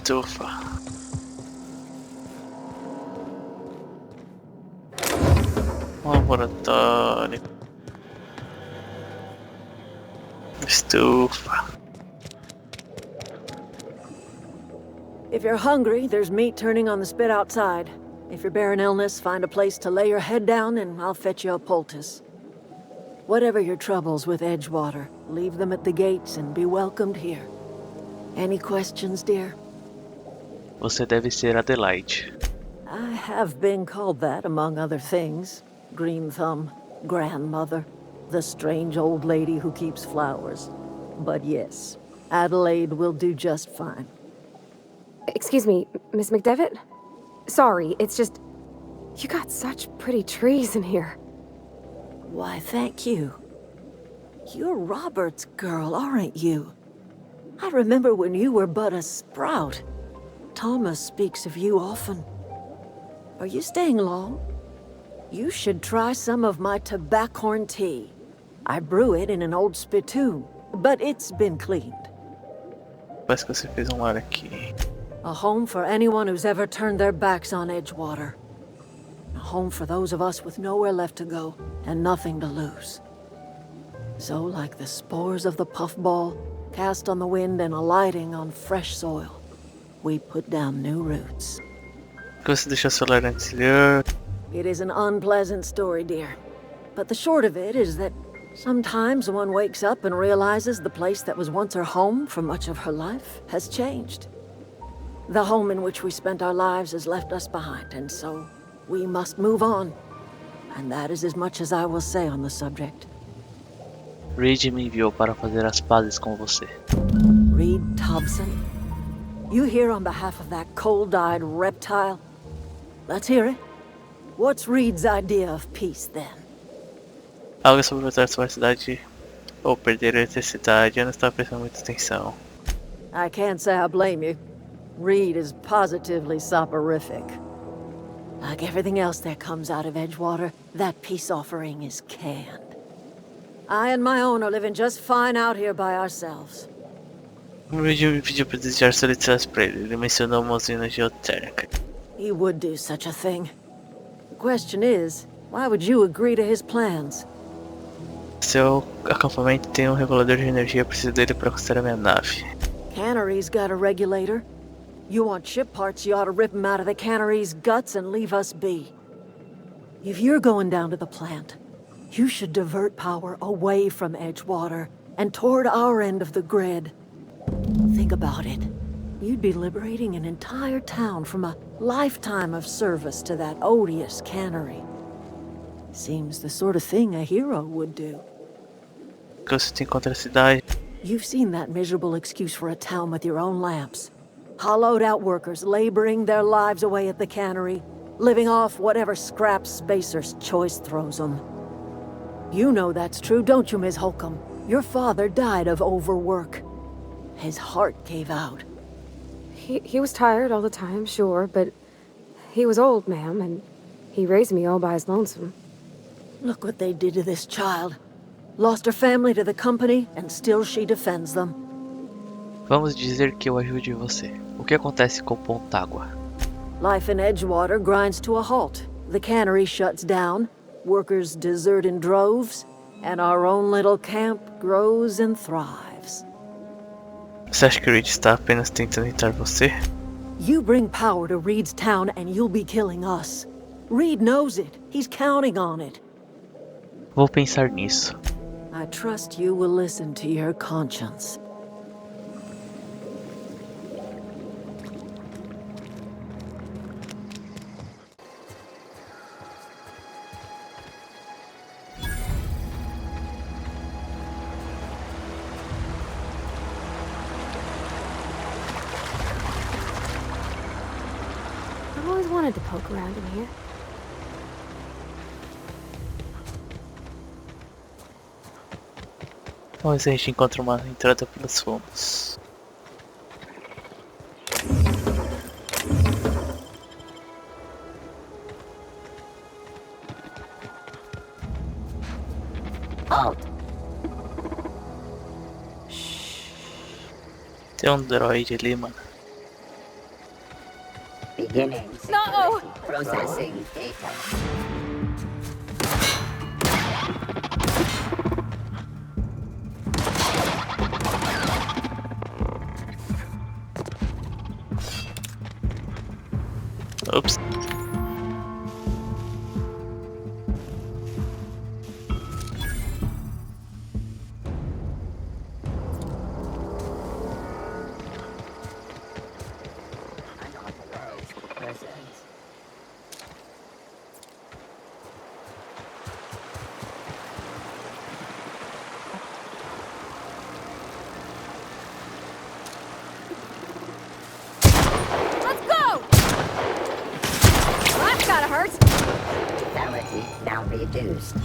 Estufa. Laboratório. Estufa. If you're hungry, there's meat turning on the spit outside. If you're bearing illness, find a place to lay your head down and I'll fetch you a poultice. Whatever your troubles with Edgewater, leave them at the gates and be welcomed here. Any questions, dear? Você deve ser Adelaide. I have been called that, among other things. Green Thumb, grandmother, the strange old lady who keeps flowers. But yes, Adelaide will do just fine. Excuse me, Miss McDevitt? Sorry, it's just... You got such pretty trees in here. Why, thank you. You're Robert's girl, aren't you? I remember when you were but a sprout. Thomas speaks of you often. Are you staying long? You should try some of my tobaccorn tea. I brew it in an old spittoon, but it's been cleaned. Parece que você fez lar aqui. A home for anyone who's ever turned their backs on Edgewater. A home for those of us with nowhere left to go and nothing to lose. So, like the spores of the puffball, cast on the wind and alighting on fresh soil, we put down new roots. Que você deixou seu lar anterior? It is an unpleasant story, dear. But the short of it is that sometimes one wakes up and realizes the place that was once her home for much of her life has changed. The home in which we spent our lives has left us behind, and so we must move on. And that is as much as I will say on the subject. Reed me enviou para fazer as pazes com você. Reed Thompson? You here on behalf of that cold-eyed reptile? Let's hear it. What's Reed's idea of peace, then? Algo sobre voltar sua cidade ou perder a eletricidade. Eu não estava prestando muita atenção. I can't say I blame you. Reed is positively soporific. Like everything else that comes out of Edgewater, that peace offering is canned. I and my own are living just fine out here by ourselves. O vídeo me pediu para desejar solicitações para ele. Ele mencionou uma usina geotérmica. He would do such a thing. The question is, why would you agree to his plans? Seu acampamento tem regulador de energia. Eu preciso dele para consertar a minha nave. Cannery's got a regulator. You want ship parts, you ought to rip them out of the cannery's guts and leave us be. If you're going down to the plant, you should divert power away from Edgewater and toward our end of the grid. Think about it. You'd be liberating an entire town from a lifetime of service to that odious cannery. Seems the sort of thing a hero would do. O que você tem contra a cidade? You've seen that miserable excuse for a town with your own lamps. Hollowed out workers laboring their lives away at the cannery, living off whatever scraps Spacer's choice throws them. You know that's true, don't you, Ms. Holcomb? Your father died of overwork. His heart gave out. He was tired all the time, sure, but he was old, ma'am, and he raised me all by his lonesome. Look what they did to this child. Lost her family to the company, and still she defends them. Vamos dizer que eu ajude você. O que acontece com Pontágua? Life in Edgewater grinds to a halt. The cannery shuts down, workers desert in droves, and our own little camp grows and thrives. Você acha que o Reed está apenas tentando irritar você? You bring power to Reed's town and you'll be killing us. Reed knows it. He's counting on it. Vou pensar nisso. I trust you will listen to your conscience. I've always wanted to poke around in here. Vamos ver se a gente encontra uma entrada pelos fundos. Tem um droid ali, mano. Beginning. No! Processing data. Oops. Unauthorized presence. Let's go! That's gotta hurt. Lethality now reduced.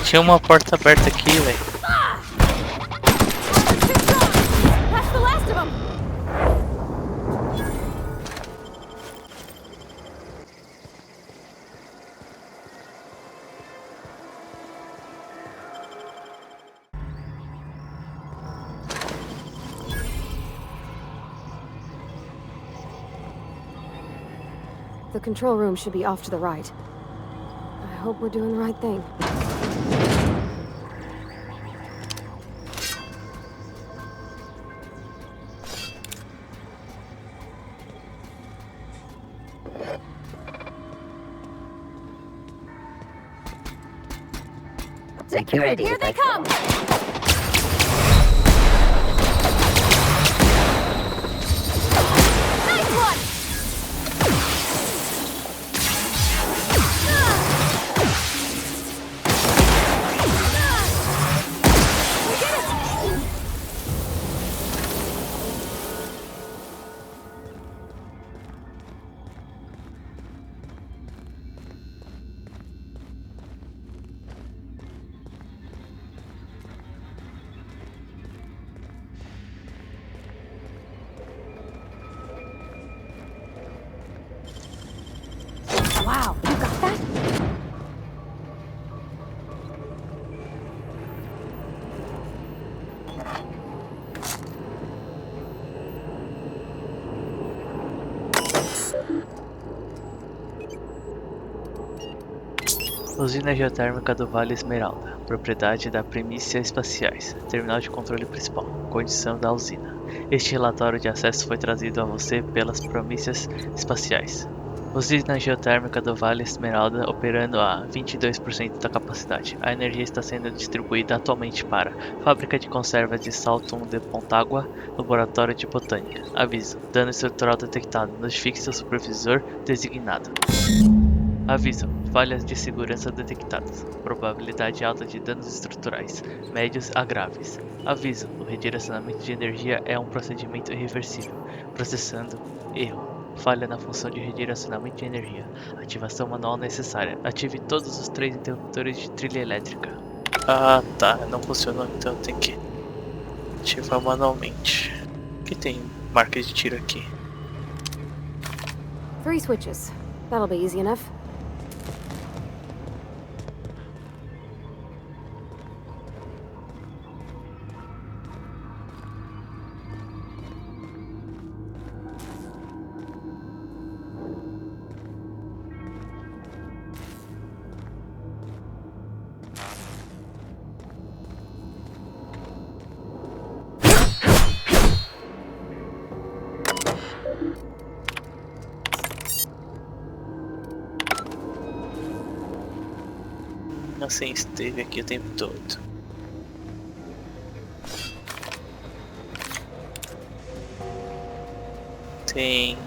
Tinha uma porta aberta aqui, velho. That's the last of them! The control room should be off to the right. I hope we're doing the right thing. Security. Here they come! Nice one! We did it! Wow, you got that? Usina geotérmica do Vale Esmeralda. Propriedade da Primícia Espaciais. Terminal de controle principal. Condição da usina. Este relatório de acesso foi trazido a você pelas Primícias Espaciais. Usina geotérmica do Vale Esmeralda operando a 22% da capacidade. A energia está sendo distribuída atualmente para Fábrica de Conservas de Saltum de Pontágua, Laboratório de Botânica. Aviso: dano estrutural detectado. Notifique seu supervisor designado. Aviso: falhas de segurança detectadas. Probabilidade alta de danos estruturais, médios a graves. Aviso: o redirecionamento de energia é um procedimento irreversível. Processando. Erro. Falha na função de redirecionamento de energia. Ativação manual necessária. Ative todos os 3 interruptores de trilha elétrica. Ah, tá. Não funcionou, então tem que ativar manualmente. Que tem marca de tiro aqui. 3 switches. That'll be easy enough. Assim esteve aqui o tempo todo. Tem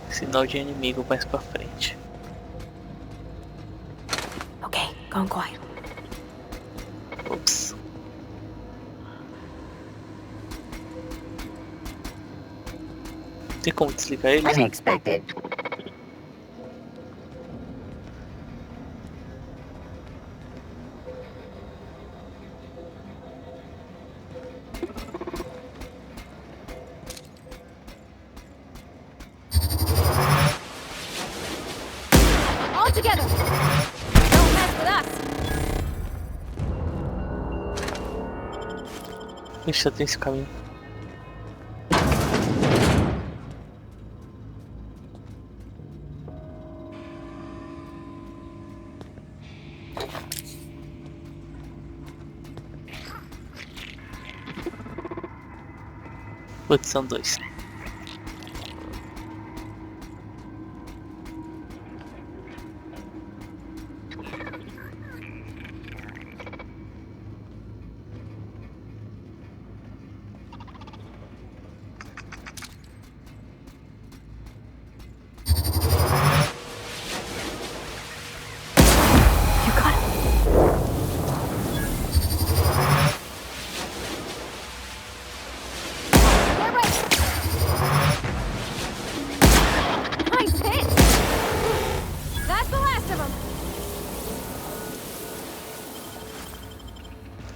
sinal de inimigo mais pra frente. Okay, gone quiet. Ops. Tem como desligar ele? Unexpected. All together! Don't mess with us! Ixi, só tem esse caminho. Putz, são dois. You got it. Get ready. Nice hit. That's the last of them.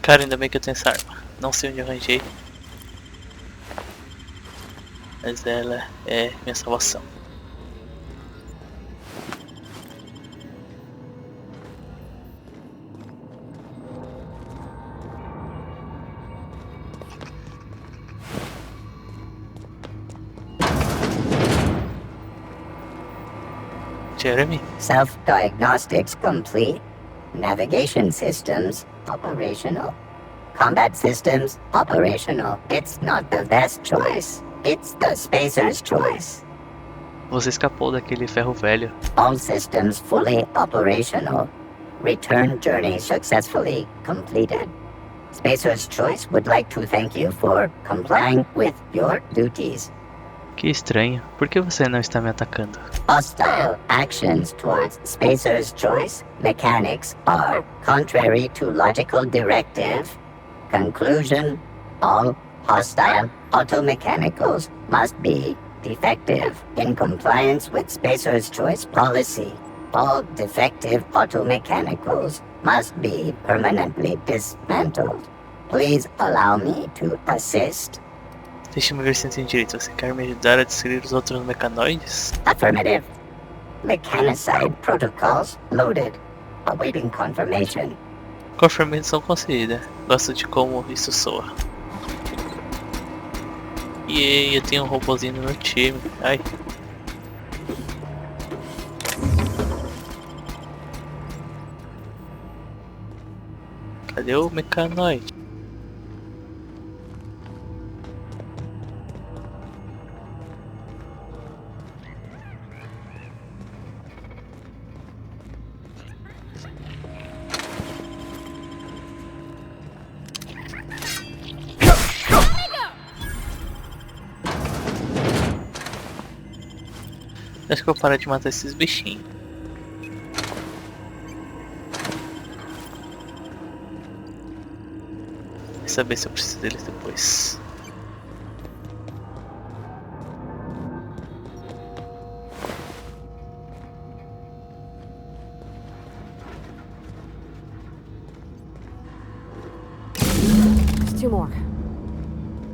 Cara, ainda bem que eu tenho essa arma. Não sei onde eu arranjei. Mas ela é minha salvação. Jeremy? Self-diagnostics complete. Navigation systems operational. Combat systems operational. It's not the best choice. It's the spacer's choice. Você escapou daquele ferro velho. All systems fully operational. Return journey successfully completed. Spacer's Choice would like to thank you for complying with your duties. Que estranho. Por que você não está me atacando? Hostile actions towards Spacer's Choice mechanics are contrary to logical directive. Conclusion: all hostile automechanicals must be defective in compliance with Spacer's Choice policy. All defective automechanicals must be permanently dismantled. Please allow me to assist. Deixa-me ver se entendi direito. Você quer me ajudar a destruir os outros mecanoides? Affirmative. Mechanicide protocols loaded. Awaiting confirmation. Confirmação concedida. Gosto de como isso soa. E eu tenho um robôzinho no meu time. Ai. Cadê o mecanoide? Acho que eu vou parar de matar esses bichinhos. Quer saber se eu preciso deles depois. There's two more.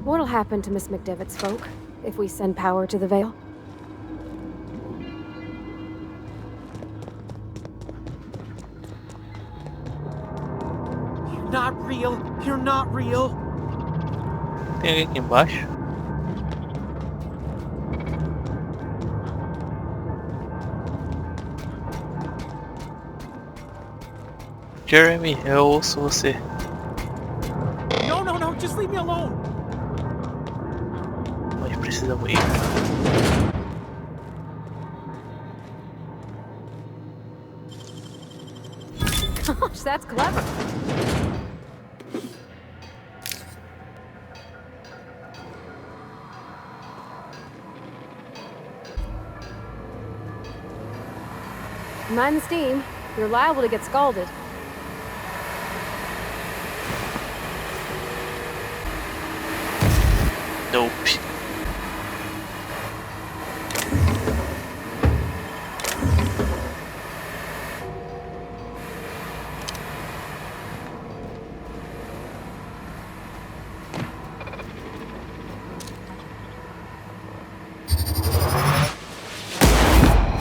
What'll happen to Miss McDevitt's folk if we send power to the Vale? Not real. You're not real. Tem alguém aqui embaixo? Jeremy, eu ouço você. No, no, no. Just leave me alone. Onde precisamos ir? Gosh, that's clever. Mind the steam. You're liable to get scalded. Nope.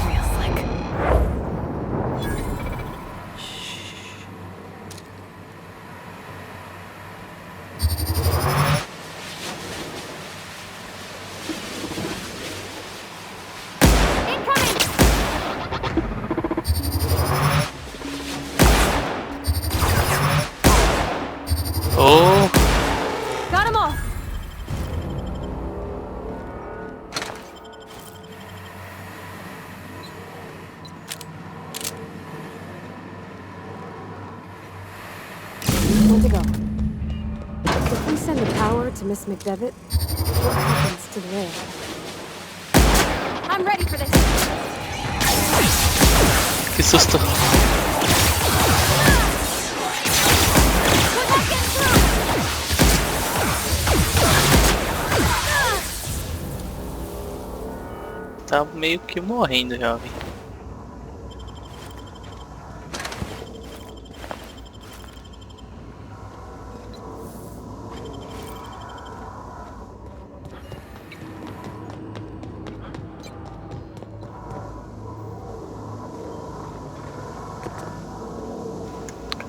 Real slick. send the power to Miss McDevitt, what happens to the rail? I'm ready for this. Que susto. Tá meio que morrendo, jovem.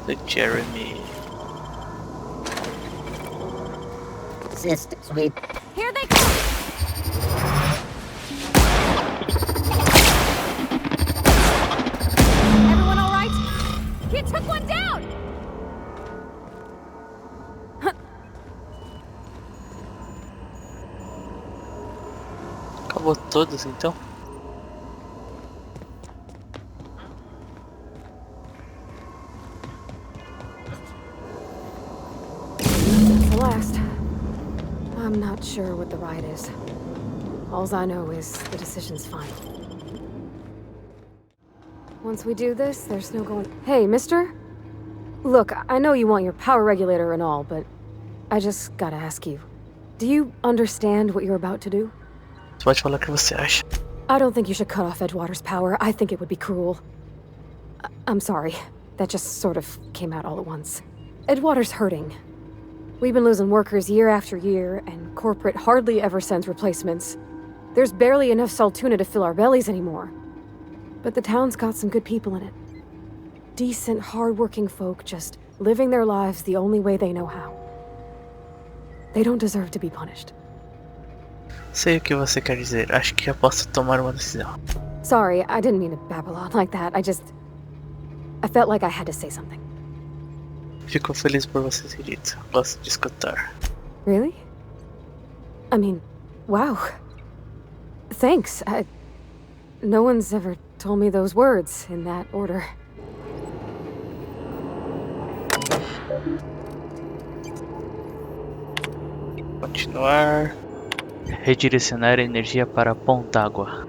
Cadê Jeremy? Sister, sweet. Here they come! Everyone all right? You took one down! Acabou todos então? The last. I'm not sure what the ride is. Alls I know is the decision's final. Once we do this, there's no going... Hey, mister? Look, I know you want your power regulator and all, but I just gotta ask you. Do you understand what you're about to do? Você pode falar o que você acha. I don't think you should cut off Edgewater's power. I think it would be cruel. I'm sorry. That just sort of came out all at once. Edgewater's hurting. We've been losing workers year after year, and corporate hardly ever sends replacements. There's barely enough Saltuna to fill our bellies anymore. But the town's got some good people in it. Decent, hard-working folk just living their lives the only way they know how. They don't deserve to be punished. Sei o que você quer dizer. Acho que já posso tomar uma decisão. Sorry, I didn't mean to babble on like that. I felt like I had to say something. Fico feliz por você ter dito. Gosto de escutar. Really? I mean, wow. Thanks. No one's ever told me those words in that order. Continuar. Redirecionar energia para a Pontágua.